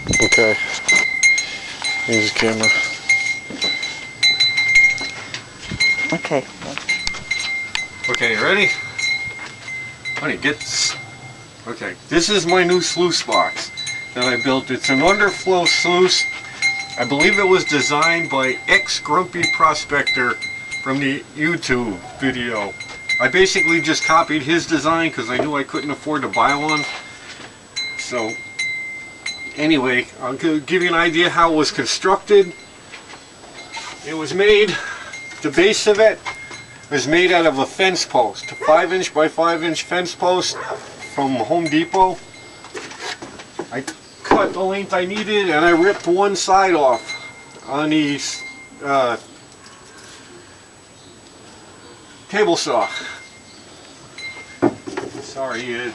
Okay. Here's the camera. Okay. Okay, ready? Honey, get this. Okay, this is my new sluice box that I built. It's an Underflow Sluice. I believe it was designed by ex-Grumpy Prospector from the YouTube video. I basically just copied his design because I knew I couldn't afford to buy one. So, anyway, I'll give you an idea how it was constructed. It was made, the base of it was made out of a fence post, a 5" by 5" fence post from Home Depot. I cut the length I needed and I ripped one side off on the table saw. Sorry,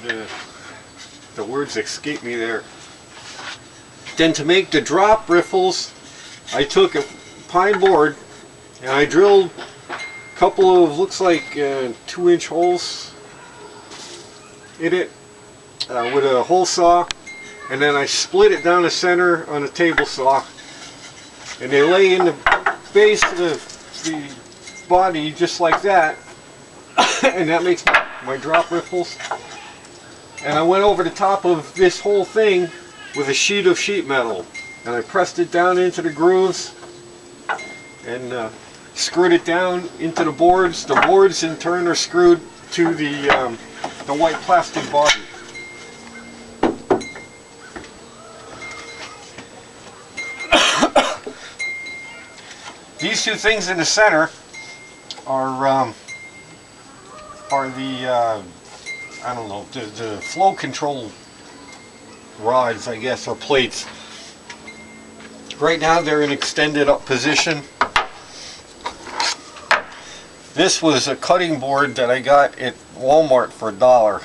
the words escaped me there. Then to make the drop riffles, I took a pine board and I drilled a couple of, looks like 2" holes in it with a hole saw, and then I split it down the center on a table saw, and they lay in the base of the body just like that, and that makes my drop riffles. And I went over the top of this whole thing with a sheet of sheet metal, and I pressed it down into the grooves and screwed it down into the boards. The boards in turn are screwed to the white plastic body. These two things in the center are the I don't know, the flow control rods, I guess, or plates. Right now they're in extended up position. This was a cutting board that I got at Walmart for $1.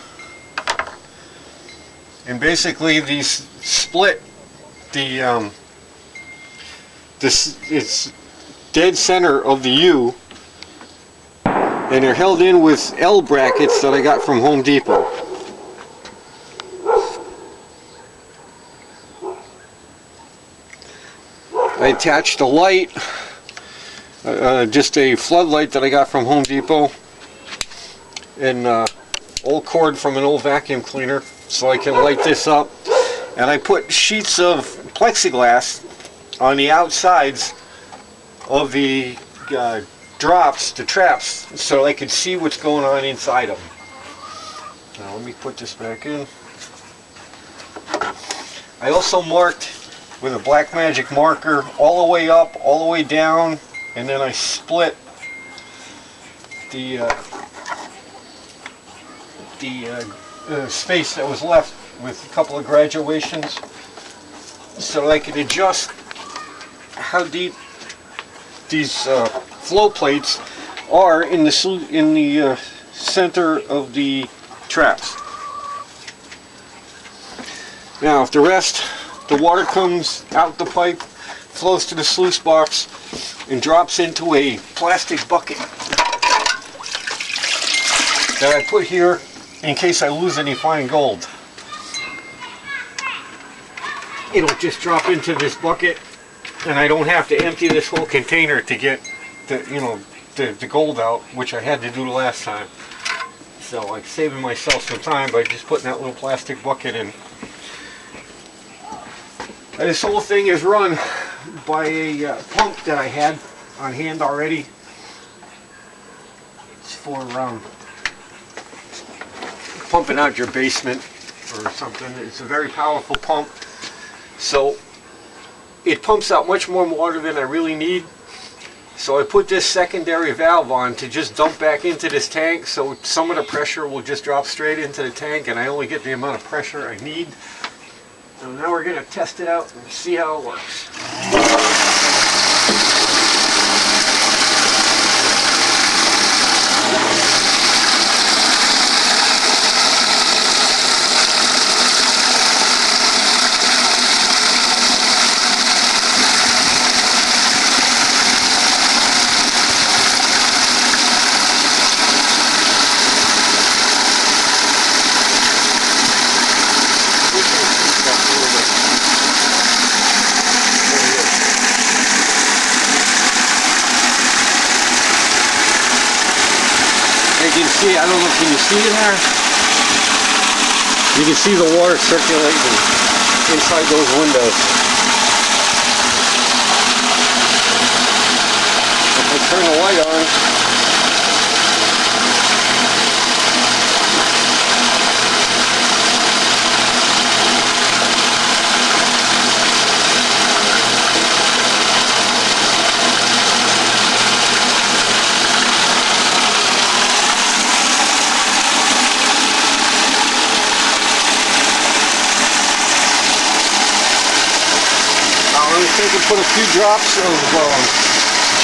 And basically these split the it's dead center of the U, and they're held in with L brackets that I got from Home Depot. I attached a light, just a floodlight that I got from Home Depot, and old cord from an old vacuum cleaner so I can light this up. And I put sheets of plexiglass on the outsides of the drops, the traps, so I could see what's going on inside them. Now let me put this back in. I also marked with a black magic marker all the way up, all the way down, and then I split the space that was left with a couple of graduations, so I could adjust how deep these flow plates are in the center of the traps. Now, if the water comes out the pipe, flows to the sluice box, and drops into a plastic bucket that I put here in case I lose any fine gold. It'll just drop into this bucket, and I don't have to empty this whole container to get the gold out, which I had to do the last time. So I'm saving myself some time by just putting that little plastic bucket in. And this whole thing is run by a pump that I had on hand already. It's for pumping out your basement or something. It's a very powerful pump. So it pumps out much more water than I really need. So I put this secondary valve on to just dump back into this tank, so some of the pressure will just drop straight into the tank and I only get the amount of pressure I need. So now we're going to test it out and see how it works. see, I don't know, can you see in there? You can see the water circulating inside those windows. If I turn the light on, I can put a few drops of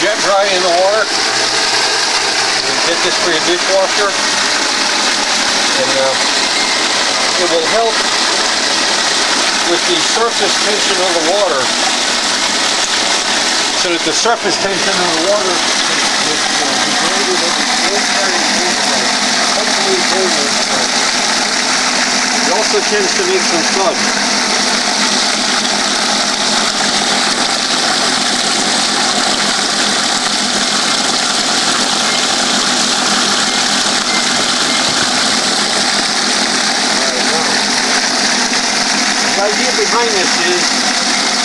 jet dry in the water and get this for your dishwasher, and it will help with the surface tension of the water, so that the surface tension of the water is degraded and it also tends to make some suds. The idea behind this is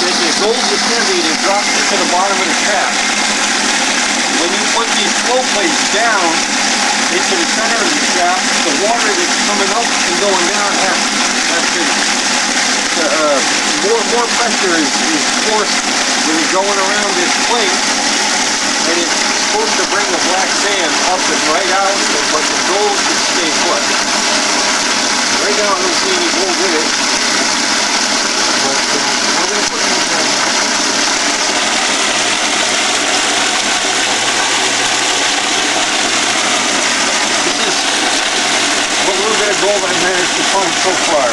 that the gold is heavy and it drops into the bottom of the trap. When you put these flow plates down into the center of the trap, the water that's coming up and going down has more pressure is forced when it's going around this plate, and it's supposed to bring the black sand up and right out, but the gold should stay put. Right now I don't see any gold in it. We're going to put these down. This is what little bit of gold I've managed to find so far.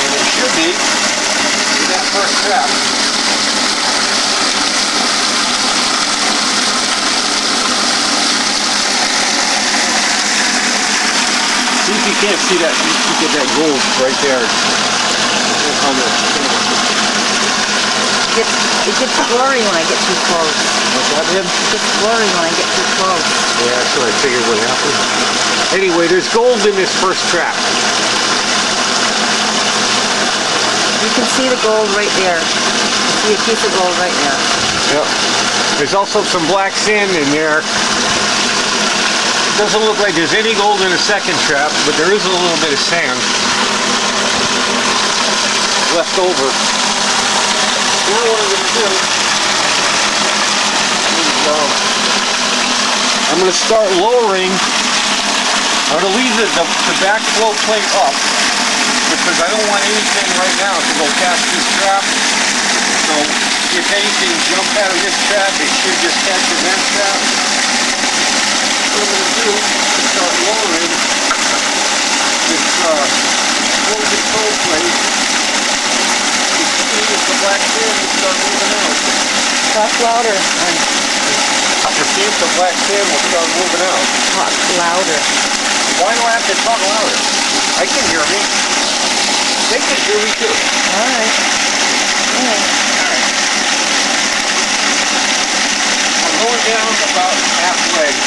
And it should be in that first trap. See if you can't see that, you get that gold right there on the camera. It gets blurry when I get too close. What's that, Ed? It gets blurry when I get too close. Yeah, that's what I figured would happen. Anyway, there's gold in this first trap. You can see the gold right there. You see a piece of gold right there. Yep. There's also some black sand in there. Doesn't look like there's any gold in the second trap, but there is a little bit of sand left over. Now what I'm going to do is I'm going to start lowering. I'm going to leave the back flow plate up because I don't want anything right now to go past this trap. So if anything jumps out of this trap, it should just catch in that trap. What I'm going to do is start lowering this flow control plate to see if the black sand will start moving out. Talk louder. To see if the black sand will start moving out. Talk louder. Why do I have to talk louder? I can hear me. They can hear me too. Alright. I'm going down about halfway.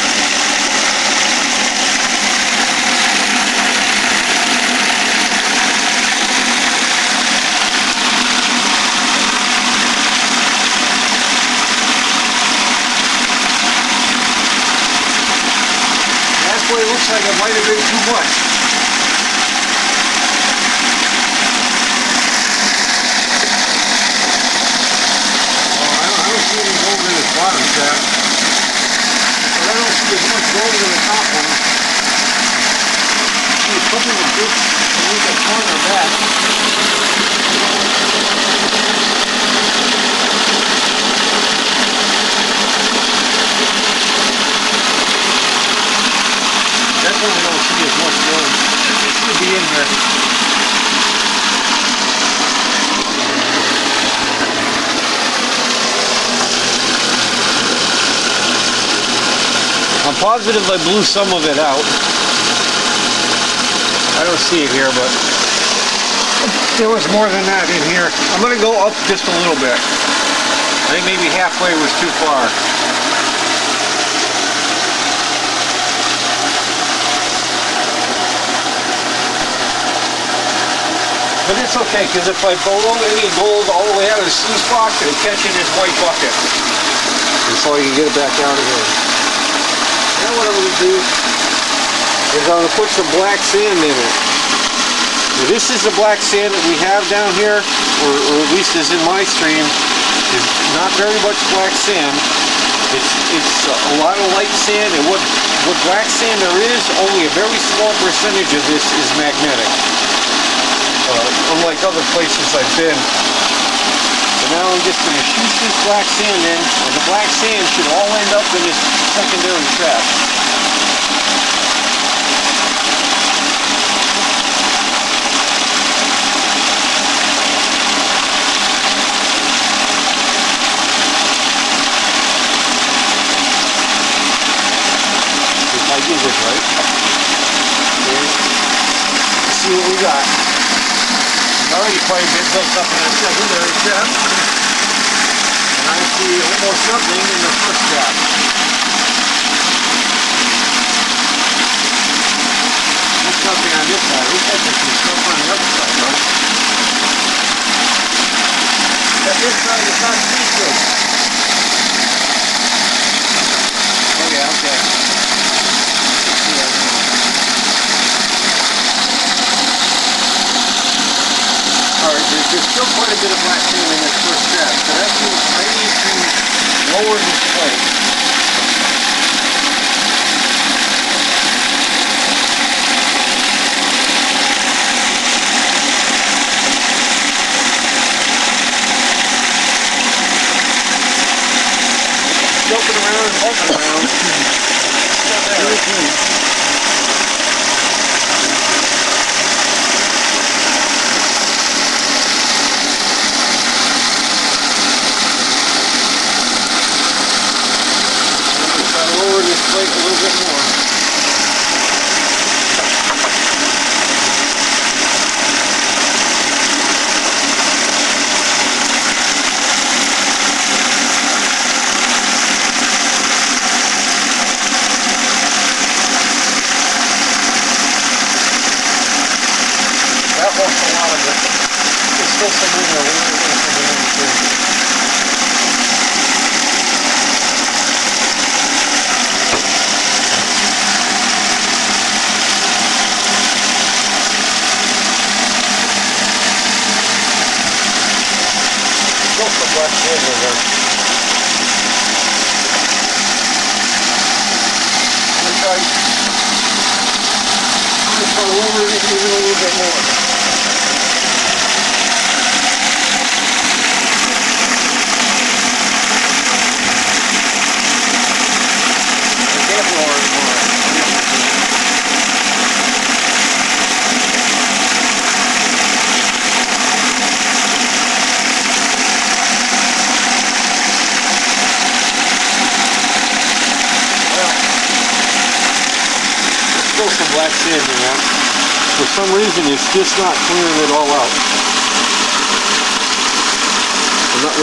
It looks like it might have been too much. Well, I don't see any gold in this bottom trap. But I don't see as much gold in the top one. There's something to do to move that corner back. Definitely don't see as much gold. It should be in here. I'm positive I blew some of it out. I don't see it here, but there was more than that in here. I'm going to go up just a little bit. I I think maybe halfway was too far. But it's okay, because if I blow any gold all the way out of the sluice box, it'll catch in this white bucket. And so I can get it back out again. Now what I'm going to do is I'm going to put some black sand in it. Now this is the black sand that we have down here, or at least is in my stream. Is not very much black sand. It's a lot of light sand, and what black sand there is, only a very small percentage of this is magnetic. Unlike other places I've been. So now I'm just going to shoot this black sand in, and the black sand should all end up in this secondary trap. If I do this right. Okay. Let's see what we got. Already quite a bit built up in the secondary trap, and I see almost nothing in the first trap. There's nothing on this side. Looks like there's some stuff on the other side, right? But this side is not see-through. Oh yeah, okay. There's still quite a bit of black sand in this first trap, so that means I need to lower this plate. Jumping around and bumping around. Still there. Lower this plate a little bit more. That wants a lot of it. There's still some in there. Black sand in there. I'm going to try to lower it even a little bit more. I can't lower it more. Some black sand in that. For some reason, it's just not clearing it all out. I'm not really